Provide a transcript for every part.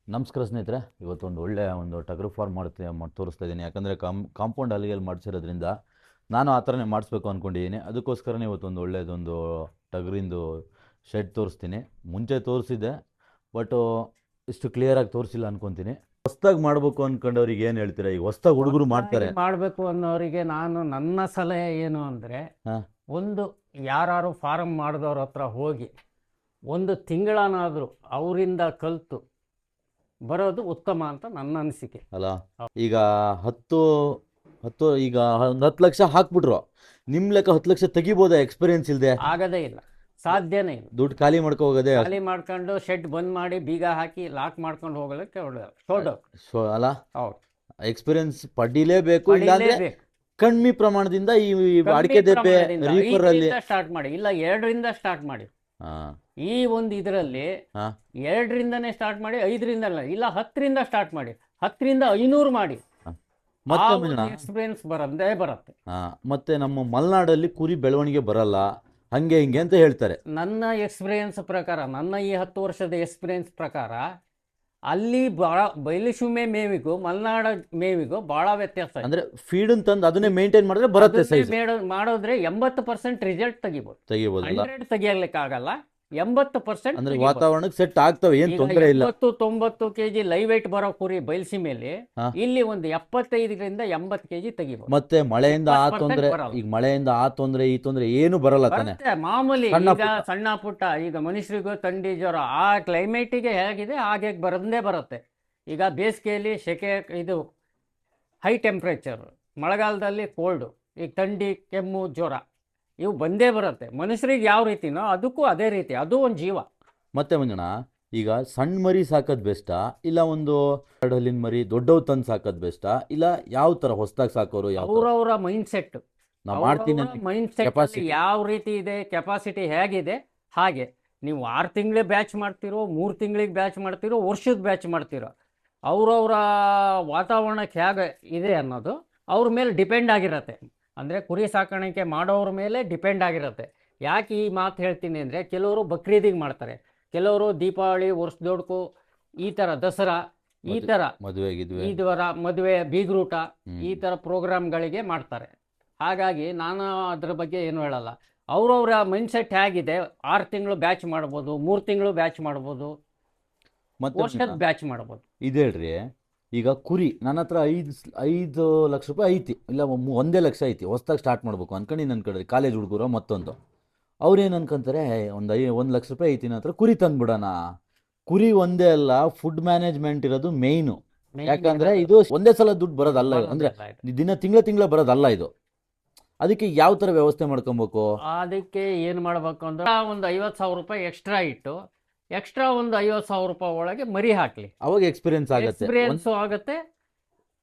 ನಮಸ್ಕಾರ ಸ್ನೇಹಿತರೆ, ಇವತ್ತೊಂದು ಒಳ್ಳೆ ಟಗರು ಫಾರ್ಮ್ ತೋರಿಸ್ತಾ ಇದ್ದೀನಿ. ಯಾಕಂದರೆ ಕಾಂಪೌಂಡ್ ಅಲ್ಲಿಗೆಲ್ಲಿ ಮಾಡಿಸಿರೋದ್ರಿಂದ ನಾನು ಆ ಥರನೇ ಮಾಡಿಸ್ಬೇಕು ಅಂದ್ಕೊಂಡಿದ್ದೀನಿ. ಅದಕ್ಕೋಸ್ಕರನೇ ಇವತ್ತೊಂದು ಒಳ್ಳೆಯದೊಂದು ಟಗರಿಂದು ಶೆಡ್ ತೋರಿಸ್ತೀನಿ. ಮುಂಚೆ ತೋರಿಸಿದ್ದೆ, ಬಟ್ ಇಷ್ಟು ಕ್ಲಿಯರಾಗಿ ತೋರಿಸಿಲ್ಲ ಅನ್ಕೊತೀನಿ. ಹೊಸ್ದಾಗಿ ಮಾಡಬೇಕು ಅಂದ್ಕೊಂಡವ್ರಿಗೆ ಏನು ಹೇಳ್ತೀರಾ? ಈಗ ಹೊಸ್ದಾಗಿ ಹುಡುಗರು ಮಾಡ್ತಾರೆ, ಮಾಡಬೇಕು ಅನ್ನೋರಿಗೆ ನನ್ನ ಸಲಹೆ ಏನು ಅಂದರೆ, ಹಾಂ ಒಂದು ಯಾರು ಫಾರಮ್ ಮಾಡಿದವ್ರ ಹತ್ರ ಹೋಗಿ ಒಂದು ತಿಂಗಳಾನಾದರೂ ಅವರಿಂದ ಕಲಿತು ಬರೋದು ಉತ್ತಮ ಅಂತ ನನ್ನ ಅನಿಸಿಕೆ. ಅಲ್ಲ, ಈಗ 10 ಲಕ್ಷ ಹಾಕ್ಬಿಟ್ರು, ನಿಮ್ಮ ಲೆಕ್ಕ 10 ಲಕ್ಷ ತೆಗಿಬೋದಾ? ಎಕ್ಸ್ಪೀರಿಯನ್ಸ್ ಇಲ್ಲದೆ ಆಗದೇ ಇಲ್ಲ, ಸಾಧ್ಯನೇ ಇಲ್ಲ. ದುಡ್ಡು ಖಾಲಿ ಮಾಡ್ಕೊ ಹೋಗೋದೇ ಖಾಲಿ ಮಾಡ್ಕೊಂಡು ಶೆಡ್ ಬಂದ್ ಮಾಡಿ ಬೀಗ ಹಾಕಿ ಲಾಕ್ ಮಾಡ್ಕೊಂಡು ಹೋಗಲಿಕ್ಕೆ ಅಲ್ಲ. ಹೌದು, ಎಕ್ಸ್ಪೀರಿಯನ್ಸ್ ಪಡೀಲೇಬೇಕು. ಇಲ್ಲಾಂದ್ರೆ ಕಡಿಮೆ ಪ್ರಮಾಣದಿಂದ ಈ ಅಡಿಕೆ ದೆಪ್ಪೆ ರೀಫರ್ ಅಲ್ಲಿ ಸ್ಟಾರ್ಟ್ ಮಾಡಿ, ಇಲ್ಲ 2ರಿಂದ ಸ್ಟಾರ್ಟ್ ಮಾಡಿ. ಈ ಒಂದು ಇದರಲ್ಲಿ 2ರಿಂದನೇ ಸ್ಟಾರ್ಟ್ ಮಾಡಿ, 5ರಿಂದ ಇಲ್ಲ 10ರಿಂದ ಸ್ಟಾರ್ಟ್ ಮಾಡಿ, 10ರಿಂದ 500 ಮಾಡಿ. ಎಕ್ಸ್ಪೀರಿಯನ್ಸ್ ಬರುತ್ತೆ. ಮತ್ತೆ ನಮ್ಮ ಮಲೆನಾಡಲ್ಲಿ ಕುರಿ ಬೆಳವಣಿಗೆ ಬರಲ್ಲ, ಹಂಗೆ ಹಿಂಗೆ ಅಂತ ಹೇಳ್ತಾರೆ. ನನ್ನ ಎಕ್ಸ್ಪೀರಿಯನ್ಸ್ ಪ್ರಕಾರ, ನನ್ನ ಈ 10 ವರ್ಷದ ಎಕ್ಸ್ಪೀರಿಯನ್ಸ್ ಪ್ರಕಾರ, ಅಲ್ಲಿ ಬಯಲುಸೀಮೆ ಮೇವಿಗೂ ಮಲೆನಾಡ ಮೇವಿಗೂ ಬಹಳ ವ್ಯತ್ಯಾಸ. ಅಂದ್ರೆ ಫೀಡ್ ತಂದು ಅದನ್ನೇ ಮೇಂಟೈನ್ ಮಾಡಿದ್ರೆ ಬರುತ್ತೆ. ಮಾಡೋದ್ರೆ 80% ರಿಸಲ್ಟ್ ತೆಗಿಬಹುದು. 100 ತೆಗಿಯಲಿಕ್ಕೆ ಆಗಲ್ಲ, 80% ಅಂದ್ರೆ ವಾತಾವರಣಕ್ಕೆ ಸೆಟ್ ಆಗ್ತವೆ, ಏನ್ ತೊಂದರೆ ಇಲ್ಲ. 90 ಕೆಜಿ ಲೈವ್ ವೇಟ್ ಬರೋ ಕುರಿ ಬಯಲುಸೀಮೆಯಲ್ಲಿ ಇಲ್ಲಿ ಒಂದು 75ರಿಂದ 80 ಕೆಜಿ ತೆಗಿಬಹುದು. ಮತ್ತೆ ಮಳೆಯಿಂದ ಆ ತೊಂದರೆ, ಈಗ ಮಳೆಯಿಂದ ಆ ತೊಂದರೆ ಈ ತೊಂದರೆ ಏನು ಬರಲ್ಲ ತಾನೆ. ಮಾಮೂಲಿ ಈಗ ಸಣ್ಣ ಪುಟ್ಟ, ಈಗ ಮನುಷ್ಯರಿಗೂ ಥಂಡಿ ಜ್ವರ ಆ ಕ್ಲೈಮೇಟಿಗೆ ಹೇಗಿದೆ ಹಾಗೆ ಬರುತ್ತೆ. ಈಗ ಬೇಸಿಗೆಯಲ್ಲಿ ಸೆಕೆ, ಇದು ಹೈ ಟೆಂಪ್ರೇಚರ್, ಮಳೆಗಾಲದಲ್ಲಿ ಕೋಲ್ಡು, ಈಗ ಥಂಡಿ ಕೆಮ್ಮು ಜ್ವರ ಇವು ಬಂದೇ ಬರುತ್ತೆ. ಮನುಷ್ಯರಿಗೆ ಯಾವ ರೀತಿನೋ ಅದಕ್ಕೂ ಅದೇ ರೀತಿ, ಅದು ಒಂದು ಜೀವ. ಮತ್ತೆ ಮಂಜಣ್ಣ, ಈಗ ಸಣ್ಣ ಮರಿ ಸಾಕೋದು ಬೆಸ್ಟಾ, ಇಲ್ಲ ಒಂದು 2 ಹಲ್ಲಿನ ಮರಿ ದೊಡ್ಡವು ತಂದು ಸಾಕೋದು ಬೆಸ್ಟಾ, ಇಲ್ಲ ಯಾವ ತರ ಹೊಸದಾಗಿ ಸಾಕೋರು? ಅವರವರ ಮೈಂಡ್ ಸೆಟ್, ಮೈಂಡ್ ಸೆಟ್ ಯಾವ ರೀತಿ ಇದೆ, ಕೆಪಾಸಿಟಿ ಹೇಗಿದೆ ಹಾಗೆ. ನೀವು 6 ತಿಂಗಳಿಗೆ ಬ್ಯಾಚ್ ಮಾಡ್ತಿರೋ, 3 ತಿಂಗಳಿಗೆ ಬ್ಯಾಚ್ ಮಾಡ್ತಿರೋ, ವರ್ಷದ ಬ್ಯಾಚ್ ಮಾಡ್ತಿರೋ, ಅವರವರ ವಾತಾವರಣಕ್ಕೆ ಹೇಗೆ ಇದೆ ಅನ್ನೋದು ಅವ್ರ ಮೇಲೆ ಡಿಪೆಂಡ್ ಆಗಿರತ್ತೆ. ಅಂದರೆ ಕುರಿ ಸಾಕಾಣಿಕೆ ಮಾಡೋರ ಮೇಲೆ ಡಿಪೆಂಡ್ ಆಗಿರುತ್ತೆ. ಯಾಕೆ ಈ ಮಾತು ಹೇಳ್ತೀನಿ ಅಂದರೆ, ಕೆಲವರು ಬಕ್ರೀದಿಗೆ ಮಾಡ್ತಾರೆ, ಕೆಲವರು ದೀಪಾವಳಿ, ವರ್ಷದೊಡ್ಕು, ಈ ಥರ ದಸರಾ, ಈ ಥರ ಮದುವೆ, ಬೀಗ್ರೂಟ, ಈ ಥರ ಪ್ರೋಗ್ರಾಮ್ಗಳಿಗೆ ಮಾಡ್ತಾರೆ. ಹಾಗಾಗಿ ನಾನು ಅದ್ರ ಬಗ್ಗೆ ಏನು ಹೇಳಲ್ಲ. ಅವ್ರವ್ರ ಮೈಂಡ್ಸೆಟ್ ಹೇಗಿದೆ, 6 ತಿಂಗಳು ಬ್ಯಾಚ್ ಮಾಡ್ಬೋದು, 3 ತಿಂಗಳು ಬ್ಯಾಚ್ ಮಾಡ್ಬೋದು, ವರ್ಷದ ಬ್ಯಾಚ್ ಮಾಡ್ಬೋದು. ಇದು ಹೇಳ್ರಿ, ಈಗ ಕುರಿ ನನ್ನ ಹತ್ರ 5 ಲಕ್ಷ ರೂಪಾಯಿ ಐತಿ, ಇಲ್ಲ 1 ಲಕ್ಷ ಐತಿ, ಹೊಸ್ದಾಗಿ ಸ್ಟಾರ್ಟ್ ಮಾಡ್ಬೇಕು ನನ್ನ ಕಡೆ ಕಾಲೇಜ್ ಹುಡುಗರು ಮತ್ತೊಂದು. ಅವ್ರೇನು ಅನ್ಕೊಂತಾರೆ, 1 ಲಕ್ಷ ರೂಪಾಯಿ ಐತಿ ನನ್ನ ಹತ್ರ, ಕುರಿ ತಂದ್ಬಿಡೋಣ. ಕುರಿ ಒಂದೇ ಅಲ್ಲ, ಫುಡ್ ಮ್ಯಾನೇಜ್ಮೆಂಟ್ ಇರೋದು ಮೇಯ್ನು. ಯಾಕಂದ್ರೆ ಇದು ಒಂದೇ ಸಲ ದುಡ್ಡು ಬರೋದಲ್ಲ, ಅಂದ್ರೆ ತಿಂಗಳ ಬರೋದಲ್ಲ ಇದು. ಅದಕ್ಕೆ ಯಾವ ತರ ವ್ಯವಸ್ಥೆ ಮಾಡ್ಕೊಬೇಕು? ಅದಕ್ಕೆ ಏನು ಮಾಡ್ಬೇಕು ಅಂದ್ರೆ, ಒಂದು 50,000 ರೂಪಾಯಿ ಎಕ್ಸ್ಟ್ರಾ ಇಟ್ಟು, ಎಕ್ಸ್ಟ್ರಾ ಒಂದು 50,000 ರೂಪಾಯಿ ಒಳಗೆ ಮರಿ ಹಾಕ್ಲಿ, ಅವಾಗ ಎಕ್ಸ್ಪೀರಿಯನ್ಸ್ ಆಗುತ್ತೆ.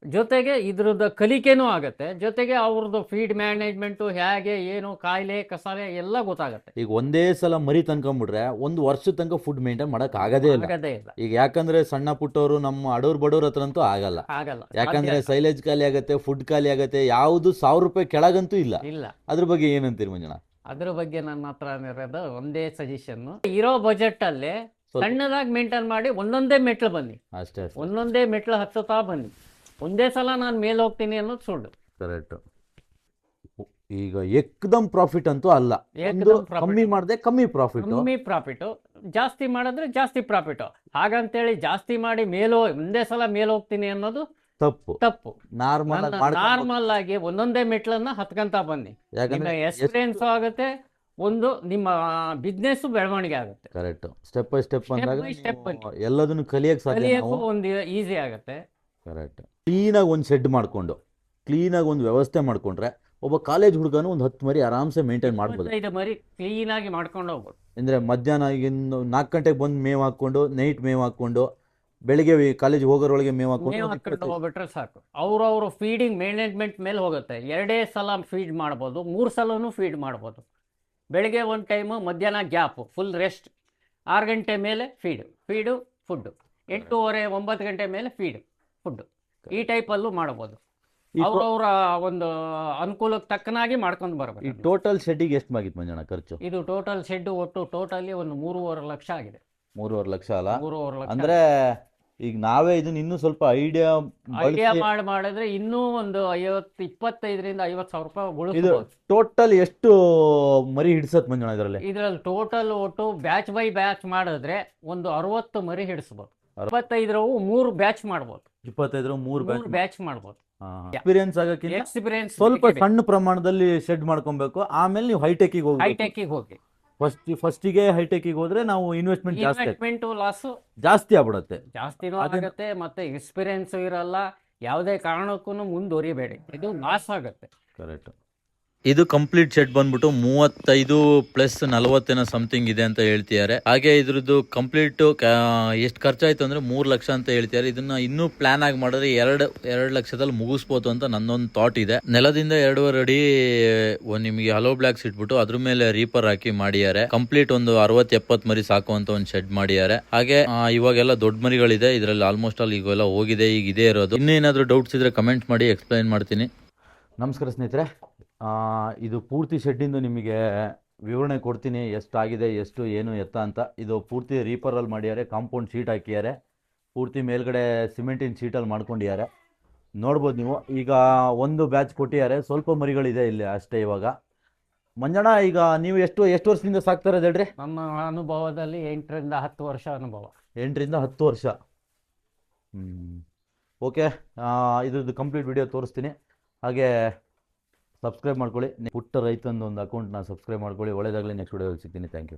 ಜೊತೆಗೆ ಇದ್ರದ್ದು ಕಲಿಕೆನೂ ಆಗುತ್ತೆ, ಜೊತೆಗೆ ಅವ್ರದ್ದು ಫೀಡ್ ಮ್ಯಾನೇಜ್ಮೆಂಟು ಹೇಗೆ, ಏನು ಕಾಯಿಲೆ ಕಸಾಲೆ ಎಲ್ಲ ಗೊತ್ತಾಗುತ್ತೆ. ಈಗ ಒಂದೇ ಸಲ ಮರಿ ತಂದ್ಕೊಂಡ್ಬಿಟ್ರೆ 1 ವರ್ಷದ ತನಕ ಫುಡ್ ಮೇಂಟೈನ್ ಮಾಡಕ್ ಆಗದೇ ಇಲ್ಲ. ಈಗ ಯಾಕಂದ್ರೆ ಸಣ್ಣ ಪುಟ್ಟವರು, ನಮ್ಮ ಬಡವ್ರ ಹತ್ರ ಅಂತೂ ಆಗಲ್ಲ. ಯಾಕಂದ್ರೆ ಸೈಲೇಜ್ ಖಾಲಿ ಆಗುತ್ತೆ, ಫುಡ್ ಖಾಲಿ ಆಗುತ್ತೆ, ಯಾವ್ದು 1,000 ರೂಪಾಯಿ ಕೆಳಗಂತೂ ಇಲ್ಲ. ಅದ್ರ ಬಗ್ಗೆ ಏನಂತೀರಿ ಮಂಜಣ್ಣ? ಅದ್ರ ಬಗ್ಗೆ ನನ್ನ ಹತ್ರ ಇರೋದು ಒಂದೇ ಸಜೆಷನ್, ಇರೋ ಬಜೆಟ್ ಅಲ್ಲಿ ಸಣ್ಣದಾಗಿ ಮೇಂಟೈನ್ ಮಾಡಿ ಒಂದೊಂದೇ ಮೆಟ್ಲು ಬನ್ನಿ, ಅಷ್ಟೇ. ಒಂದೊಂದೇ ಮೆಟ್ಲು ಹತ್ತುತ್ತಾ ಬನ್ನಿ. ಒಂದೇ ಸಲ ನಾನು ಮೇಲೆ ಹೋಗ್ತೀನಿ ಅನ್ನೋದು ಸುಳ್ಳು. ಕರೆಕ್ಟ್. ಈಗ ಎಕ್ದಮ್ ಪ್ರಾಫಿಟ್ ಅಂತೂ ಅಲ್ಲ, ಕಮ್ಮಿ ಮಾಡಿದೆ ಕಮ್ಮಿ ಪ್ರಾಫಿಟ್, ಜಾಸ್ತಿ ಮಾಡಿದ್ರೆ ಜಾಸ್ತಿ ಪ್ರಾಫಿಟ್. ಹಾಗಂತೇಳಿ ಜಾಸ್ತಿ ಮಾಡಿ ಒಂದೇ ಸಲ ಮೇಲೆ ಹೋಗ್ತೀನಿ ಅನ್ನೋದು ತಪ್ಪು. ನಾರ್ಮಲ್ ಆಗಿ ಒಂದೊಂದೇ ಮೆಟ್ಲನ್ನ ಹತ್ಕಂತ ಬನ್ನಿ, ಎಕ್ಸ್ಪೀರಿಯನ್ಸ್ ಆಗುತ್ತೆ, ಒಂದು ನಿಮ್ಮ ಬಿಸ್ನೆಸ್ ಬೆಳವಣಿಗೆ ಆಗುತ್ತೆ. ಕರೆಕ್ಟ್. ಸ್ಟೆಪ್ ಬೈ ಸ್ಟೆಪ್ ಎಲ್ಲದನ್ನು ಕಲಿಯಕ್ಕೆ ಒಂದು ಈಸಿ ಆಗುತ್ತೆ. ಕರೆಕ್ಟ್. ಕ್ಲೀನಾಗಿ ಒಂದು ಶೆಡ್ ಮಾಡ್ಕೊಂಡು, ಕ್ಲೀನಾಗಿ ಒಂದು ವ್ಯವಸ್ಥೆ ಮಾಡ್ಕೊಂಡ್ರೆ ಒಬ್ಬ ಕಾಲೇಜ್ ಹುಡುಗನು ಒಂದು 10 ಮರಿ ಆರಾಮ್ಸೆ ಮೇಂಟೈನ್ ಮಾಡ್ಬೋದು. 5 ಮರಿ ಕ್ಲೀನಾಗಿ ಮಾಡ್ಕೊಂಡು ಹೋಗ್ಬೋದು. ಅಂದ್ರೆ ಮಧ್ಯಾಹ್ನ 4 ಗಂಟೆಗೆ ಬಂದು ಮೇವು ಹಾಕೊಂಡು, ನೈಟ್ ಮೇವು ಹಾಕೊಂಡು, ಬೆಳಿಗ್ಗೆ ಕಾಲೇಜ್ ಹೋಗೋರೊಳಗೆ ಮೇವು ಹಾಕೊಂಡು ಹೋಗ್ಬಿಟ್ರೆ ಸಾಕು. ಅವ್ರವ್ರ ಫೀಡಿಂಗ್ ಮ್ಯಾನೇಜ್ಮೆಂಟ್ ಮೇಲೆ ಹೋಗುತ್ತೆ. 2 ಸಲ ಫೀಡ್ ಮಾಡ್ಬೋದು, 3 ಸಲನೂ ಫೀಡ್ ಮಾಡ್ಬೋದು. ಬೆಳಿಗ್ಗೆ ಒಂದು ಟೈಮು, ಮಧ್ಯಾಹ್ನ ಗ್ಯಾಪು, ಫುಲ್ ರೆಸ್ಟ್. 6 ಗಂಟೆ ಮೇಲೆ ಫೀಡು ಫುಡ್ಡು, 8:30 9 ಗಂಟೆ ಮೇಲೆ ಫುಡ್ಡು, ಈ ಟೈಪಲ್ಲೂ ಮಾಡ್ಬೋದು. ಅವ್ರವ್ರ ಒಂದು ಅನುಕೂಲಕ್ಕೆ ತಕ್ಕನಾಗಿ ಮಾಡ್ಕೊಂಡು ಬರ್ಬೇಕು. ಈ ಟೋಟಲ್ ಶೆಡ್ಡಿಗೆ ಎಷ್ಟು ಆಗಿತ್ತು ಮಂಜಣ್ಣ ಖರ್ಚು? ಇದು ಟೋಟಲ್ ಶೆಡ್ ಒಟ್ಟು ಟೋಟಲಿ ಒಂದು 3.5 ಲಕ್ಷ ಆಗಿದೆ. 3.5 ಲಕ್ಷ ಅಲ್ಲ? 3.5 ಲಕ್ಷ. ಅಂದ್ರೆ ಈಗ ನಾವೇ ಇದನ್ನ ಇನ್ನೂ ಸ್ವಲ್ಪ ಐಡಿಯಾ ಐಡಿಯಾ ಬಳಸಿ ಮಾಡಿದ್ರೆ ಇನ್ನೂ ಒಂದು 25,000 - 50,000 ರೂಪಾಯಿ ಇದು ಉಳಿಸ್ಬೋದು. ಟೋಟಲ್ ಎಷ್ಟು ಮರಿ ಹಿಡ್ಸತ್ ಮಂಜಣ್ಣ ಇದರಲ್ಲಿ? ಇದ್ರಲ್ಲಿ ಟೋಟಲ್ ಒಟ್ಟು ಬ್ಯಾಚ್ ಬೈ ಬ್ಯಾಚ್ ಮಾಡಿದ್ರೆ ಒಂದು 60 ಮರಿ ಹಿಡಿಸ್ಬೋದು. 25 3 ಬ್ಯಾಚ್ ಮಾಡ್ಬೋದು. 25 ಮೂರು 3 ಬ್ಯಾಚ್ ಮಾಡ್ಬೋದು. ಎಕ್ಸ್ಪೀರಿಯನ್ಸ್ ಆಗಕ್ಕಿಂತ ಎಕ್ಸ್ಪೀರಿಯನ್ಸ್ ಸ್ವಲ್ಪ ಸಣ್ಣ ಪ್ರಮಾಣದಲ್ಲಿ ಶೆಡ್ ಮಾಡ್ಕೊಬೇಕು. ಆಮೇಲೆ ನೀವು ಹೈಟೆಕ್ಕಿಗೆ ಹೋಗ್ಬೇಕು. ಹೈಟೆಕ್ಕಿಗೆ ಹೋಗಿ ಫಸ್ಟಿಗೆ ಹೈಟೆಕ್ಕಿಗೆ ಹೋದ್ರೆ ನಾವು ಇನ್ವೆಸ್ಟ್ಮೆಂಟ್ ಇನ್ವೆಸ್ಟ್ಮೆಂಟ್ ಲಾಸ್ ಜಾಸ್ತಿ ಆಗ್ಬಿಡುತ್ತೆ. ಜಾಸ್ತಿನೂ ಆಗುತ್ತೆ, ಮತ್ತೆ ಎಕ್ಸ್ಪೀರಿಯನ್ಸ್ ಇರಲ್ಲ. ಯಾವುದೇ ಕಾರಣಕ್ಕೂ ಮುಂದುವರಿಬೇಡಿ, ಇದು ಲಾಸ್ ಆಗುತ್ತೆ. ಕರೆಕ್ಟ್. ಇದು ಕಂಪ್ಲೀಟ್ ಸೆಟ್ ಬಂದ್ಬಿಟ್ಟು 35 + 40 ಸಮಥಿಂಗ್ ಇದೆ ಅಂತ ಹೇಳ್ತಿದ್ದಾರೆ. ಹಾಗೆ ಇದ್ರದ್ದು ಕಂಪ್ಲೀಟ್ ಎಷ್ಟು ಖರ್ಚಾಯ್ತು ಅಂದ್ರೆ 3 ಲಕ್ಷ ಅಂತ ಹೇಳ್ತಿದ್ದಾರೆ. ಇದನ್ನ ಇನ್ನೂ ಪ್ಲಾನ್ ಆಗಿ ಮಾಡಿದ್ರೆ 2 ಲಕ್ಷದಲ್ಲಿ ಮುಗಿಸ್ಬೋದು ಅಂತ ನನ್ನೊಂದು ಥಾಟ್ ಇದೆ. ನೆಲದಿಂದ 2.5 ಅಡಿ ನಿಮಗೆ ಹಲೋ ಬ್ಲಾಕ್ಸ್ ಇಟ್ಬಿಟ್ಟು ಅದ್ರ ಮೇಲೆ ರೀಪರ್ ಹಾಕಿ ಮಾಡಿದ್ದಾರೆ. ಕಂಪ್ಲೀಟ್ ಒಂದು 60-70 ಮರಿ ಸಾಕುವಂತ ಒಂದು ಶೆಡ್ ಮಾಡಿದ್ದಾರೆ. ಹಾಗೆ ಇವಾಗೆಲ್ಲ ದೊಡ್ಡ ಮರಿಗಳಿದೆ ಇದರಲ್ಲಿ. ಆಲ್ಮೋಸ್ಟ್ ಆಲ್ ಈಗೆಲ್ಲ ಹೋಗಿದೆ, ಈಗ ಇದೇ ಇರೋದು. ಇನ್ನೇನಾದ್ರೂ ಡೌಟ್ಸ್ ಇದ್ರೆ ಕಮೆಂಟ್ ಮಾಡಿ, ಎಕ್ಸ್ಪ್ಲೈನ್ ಮಾಡ್ತೀನಿ. ನಮಸ್ಕಾರ ಸ್ನೇಹಿತರೆ, ಇದು ಪೂರ್ತಿ ಶೆಡ್ಡಿಂದು ನಿಮಗೆ ವಿವರಣೆ ಕೊಡ್ತೀನಿ. ಎಷ್ಟಾಗಿದೆ, ಎಷ್ಟು ಏನು ಎತ್ತ ಅಂತ. ಇದು ಪೂರ್ತಿ ರೀಪರಲ್ಲಿ ಮಾಡಿದ್ದಾರೆ, ಕಾಂಪೌಂಡ್ ಶೀಟ್ ಹಾಕಿದ್ದಾರೆ, ಪೂರ್ತಿ ಮೇಲ್ಗಡೆ ಸಿಮೆಂಟಿನ ಶೀಟಲ್ಲಿ ಮಾಡ್ಕೊಂಡಿದ್ದಾರೆ. ನೋಡ್ಬೋದು ನೀವು. ಈಗ ಒಂದು ಬ್ಯಾಚ್ ಕೊಟ್ಟಿದ್ದಾರೆ, ಸ್ವಲ್ಪ ಮರಿಗಳಿದೆ ಇಲ್ಲಿ ಅಷ್ಟೇ ಇವಾಗ. ಮಂಜಣ್ಣ, ಈಗ ನೀವು ಎಷ್ಟು ವರ್ಷದಿಂದ ಸಾಕ್ತಾ ಇರೋದು ಹೇಳ್ರಿ? ನಮ್ಮ ಅನುಭವದಲ್ಲಿ 8 ರಿಂದ 10 ವರ್ಷ ಅನುಭವ. 8 ರಿಂದ 10 ವರ್ಷ. ಓಕೆ, ಇದ್ರದ್ದು ಕಂಪ್ಲೀಟ್ ವಿಡಿಯೋ ತೋರಿಸ್ತೀನಿ. ಹಾಗೆ ಸಬ್ಸ್ಕ್ರೈಬ್ ಮಾಡ್ಕೊಳ್ಳಿ. ಪುಟ್ಟ ರೈತಂದು ಒಂದು ಅಕೌಂಟ್ನ ಸಬ್ಸ್ಕ್ರೈಬ್ ಮಾಡ್ಕೊಳ್ಳಿ. ಒಳ್ಳೆಯದಾಗಲಿ. ನೆಕ್ಸ್ಟ್ ವಿಡಿಯೋದಲ್ಲಿ ಸಿಗ್ತೀನಿ. Thank you.